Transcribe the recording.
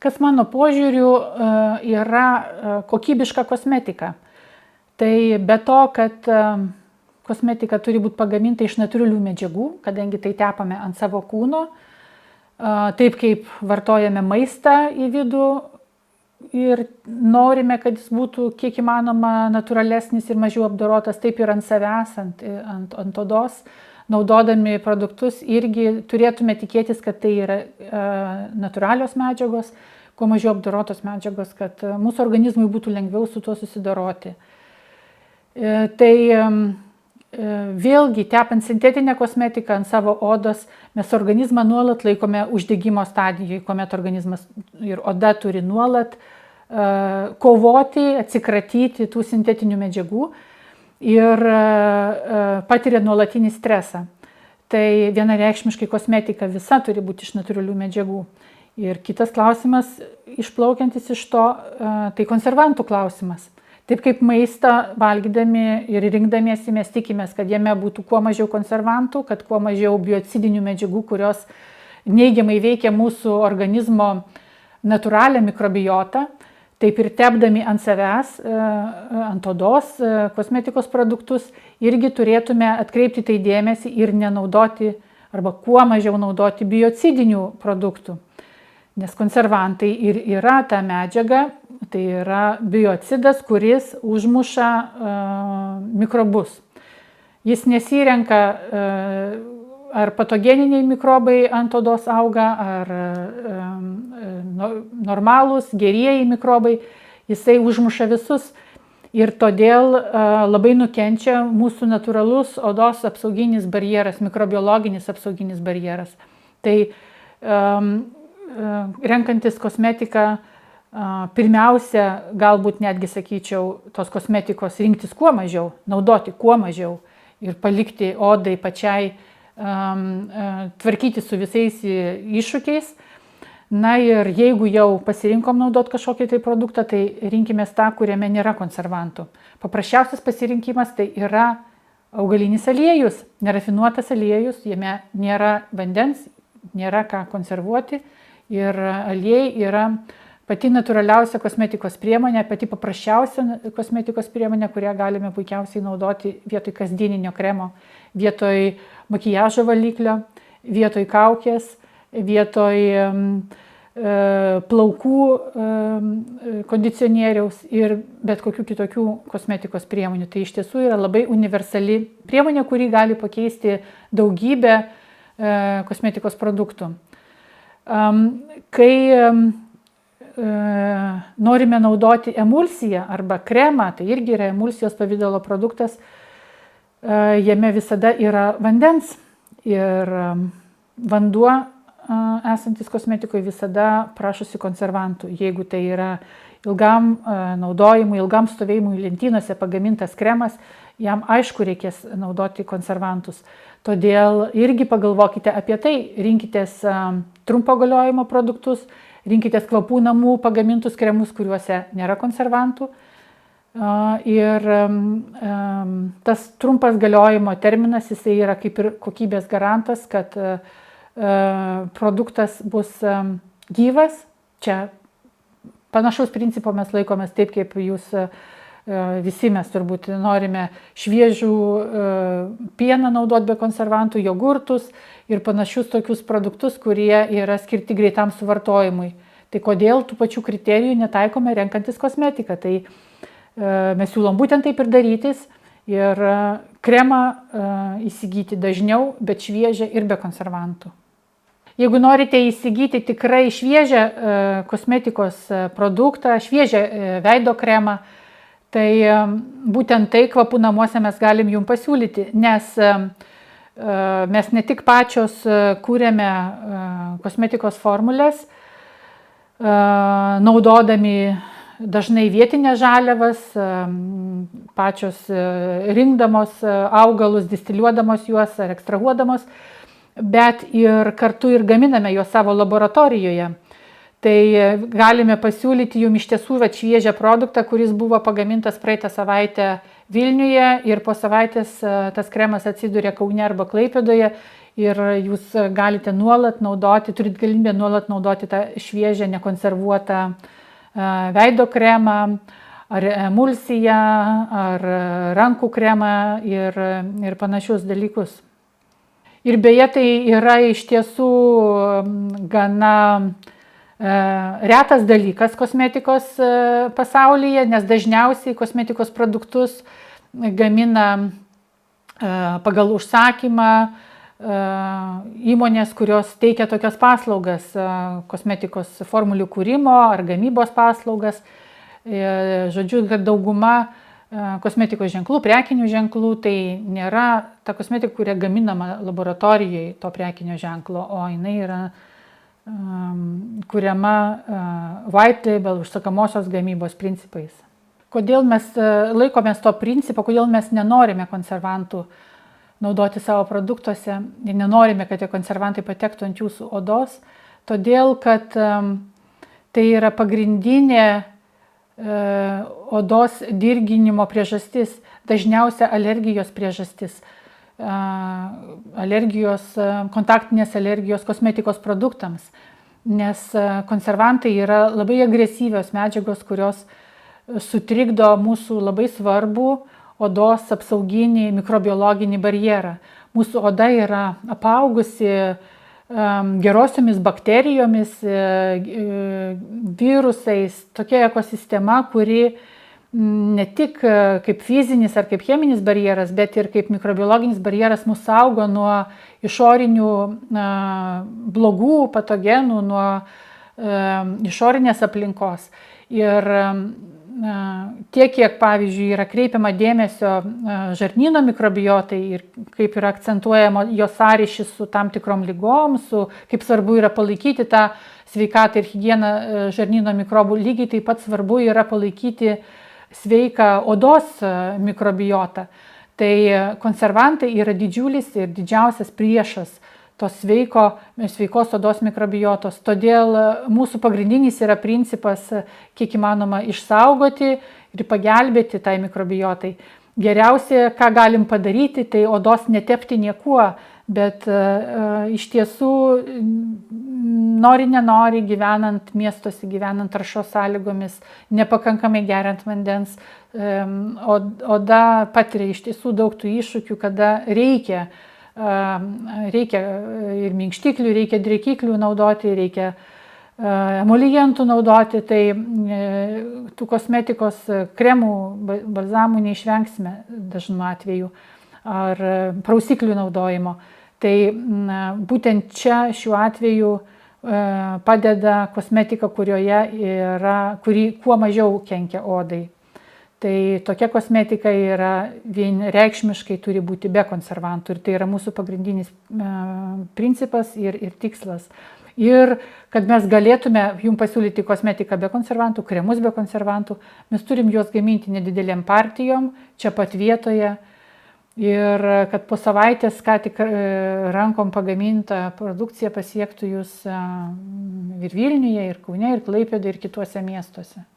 kas mano požiūriu yra kokybiška kosmetika. Tai be to, kad kosmetika turi būti pagaminta iš natūralių medžiagų, kadangi tai tepame ant savo kūno, taip kaip vartojame maistą į vidų ir norime, kad jis būtų kiek įmanoma natūralesnis ir mažiau apdorotas, taip ir ant savęs, ant odos. Naudodami produktus irgi turėtume tikėtis, kad tai yra natūralios medžiagos, kuo mažiau apdorotos medžiagos, kad mūsų organizmui būtų lengviau su tuo susidoroti. Tai vėlgi, tepant sintetinę kosmetiką ant savo odos, mes organizmą nuolat laikome uždegimo stadijoje, kuomet organizmas ir oda turi nuolat kovoti, atsikratyti tų sintetinių medžiagų ir patiria nuolatinį stresą. Tai vienareikšmiškai kosmetika visa turi būti iš natūralių medžiagų. Ir kitas klausimas, išplaukiantis iš to, tai konservantų klausimas. Taip kaip maistą valgydami ir rinkdamiesi mes tikimės, kad jame būtų kuo mažiau konservantų, kad kuo mažiau biocidinių medžiagų, kurios neigiamai veikia mūsų organizmo natūralią mikrobiotą. Taip ir tepdami ant savęs, ant odos kosmetikos produktus, irgi turėtume atkreipti tai dėmesį ir nenaudoti arba kuo mažiau naudoti biocidinių produktų. Nes konservantai ir yra ta medžiaga, tai yra biocidas, kuris užmuša mikrobus. Jis nesirenka, ar patogeniniai mikrobai ant odos auga, ar normalūs, gerieji mikrobai, jisai užmuša visus ir todėl labai nukenčia mūsų natūralus odos apsauginis barjeras, mikrobiologinis apsauginis barjeras. Tai renkantis kosmetiką, pirmiausia, galbūt netgi sakyčiau, tos kosmetikos rinktis kuo mažiau, naudoti kuo mažiau ir palikti odai pačiai tvarkyti su visais iššūkiais. Na ir jeigu jau pasirinkom naudoti kažkokį tai produktą, tai rinkimės tą, kuriame nėra konservantų. Paprasčiausias pasirinkimas tai yra augalinis aliejus, nerafinuotas aliejus, jame nėra vandens, nėra ką konservuoti ir aliejai yra pati natūraliausia kosmetikos priemonė, pati paprasčiausia kosmetikos priemonė, kurią galime puikiausiai naudoti vietoj kasdieninio kremo, vietoj makiažo valiklio, vietoj kaukės, vietoj plaukų kondicionieriaus ir bet kokių kitokių kosmetikos priemonių. Tai iš tiesų yra labai universali priemonė, kuri gali pakeisti daugybę kosmetikos produktų. Kai norime naudoti emulsiją arba kremą, tai irgi yra emulsijos pavidalo produktas, jame visada yra vandens ir vanduo esantis kosmetikoje visada prašosi konservantų. Jeigu tai yra ilgam naudojimui, ilgam stovėjimui lentynose pagamintas kremas, jam aišku reikės naudoti konservantus. Todėl irgi pagalvokite apie tai, rinkitės trumpo galiojimo produktus, rinkitės kvapų namų pagamintus kremus, kuriuose nėra konservantų. Ir tas trumpas galiojimo terminas, jisai yra kaip ir kokybės garantas, kad produktas bus gyvas. Čia panašaus principo mes laikomės taip, kaip jūs visi mes turbūt norime šviežų pieną naudoti be konservantų, jogurtus ir panašius tokius produktus, kurie yra skirti greitam suvartojimui. Tai kodėl tų pačių kriterijų netaikome renkantis kosmetiką? Tai mes siūlom būtent taip ir darytis ir kremą įsigyti dažniau, bet šviežią ir be konservantų. Jeigu norite įsigyti tikrai šviežią kosmetikos produktą, šviežią veido kremą, tai būtent tai kvapų namuose mes galim jums pasiūlyti, nes mes ne tik pačios kūrėme kosmetikos formulės, naudodami dažnai vietinės žaliavas, pačios rinkdamos augalus, distiliuodamos juos ar ekstrahuodamos, bet ir kartu ir gaminame juos savo laboratorijoje. Tai galime pasiūlyti jums iš tiesų šviežią produktą, kuris buvo pagamintas praeitą savaitę Vilniuje ir po savaitės tas kremas atsiduria Kaune arba Klaipėdoje ir jūs galite nuolat naudoti, turit galimybę nuolat naudoti tą šviežią, nekonservuotą veido kremą, ar emulsiją, ar rankų kremą ir panašius dalykus. Ir beje, tai yra iš tiesų gana retas dalykas kosmetikos pasaulyje, nes dažniausiai kosmetikos produktus gamina pagal užsakymą įmonės, kurios teikia tokias paslaugas, kosmetikos formulių kūrimo ar gamybos paslaugas. Žodžiu, kad dauguma kosmetikos ženklų, prekinių ženklų, tai nėra ta kosmetika, kuria gaminama laboratorijoje to prekinio ženklo, o jinai yra kuriama white label, užsakomosios gamybos principais. Kodėl mes laikomės to principo, kodėl mes nenorime konservantų naudoti savo produktuose ir nenorime, kad tie konservantai patektų ant jūsų odos? Todėl, kad tai yra pagrindinė odos dirginimo priežastis, dažniausia alergijos priežastis. Kontaktinės alergijos kosmetikos produktams, nes konservantai yra labai agresyvios medžiagos, kurios sutrikdo mūsų labai svarbų odos apsauginį mikrobiologinį barjerą. Mūsų oda yra apaugusi gerosiomis bakterijomis, virusais, tokia ekosistema, kuri ne tik kaip fizinis ar kaip cheminis barjeras, bet ir kaip mikrobiologinis barjeras mus saugo nuo išorinių blogų patogenų, nuo išorinės aplinkos. Ir tiek, kiek, pavyzdžiui, yra kreipiama dėmesio žarnyno mikrobiotai ir kaip yra akcentuojama jos sąryšis su tam tikrom lygom, kaip svarbu yra palaikyti tą sveikatą ir higieną žarnyno mikrobų, lygiai taip pat svarbu yra palaikyti sveiką odos mikrobiotą. Tai konservantai yra didžiulis ir didžiausias priešas tos sveikos odos mikrobiotos. Todėl mūsų pagrindinis yra principas, kiek įmanoma išsaugoti ir pagelbėti tai mikrobiotai. Geriausia, ką galim padaryti, tai odos netepti niekuo, bet iš tiesų nenori gyvenant miestuose, gyvenant taršos sąlygomis, nepakankamai geriant vandens, oda patiria iš tiesų daug tų iššūkių, kada reikia ir minkštiklių, reikia drėkiklių naudoti, reikia emolientų naudoti, tai tų kosmetikos kremų, balzamų neišvengsime dažnu atveju, ar prausiklių naudojimo. Tai būtent čia šiuo atveju padeda kosmetika, kuri kuo mažiau kenkia odai. Tai tokia kosmetika yra vienreikšmiškai turi būti be konservantų ir tai yra mūsų pagrindinis principas ir tikslas. Ir kad mes galėtume jums pasiūlyti kosmetiką be konservantų, kremus be konservantų, mes turim juos gaminti nedidelėm partijom, čia pat vietoje. Ir kad po savaitės ką tik rankom pagaminta produkcija pasiektų jūs ir Vilniuje, ir Kaune, ir Klaipėdoje, ir kituose miestuose.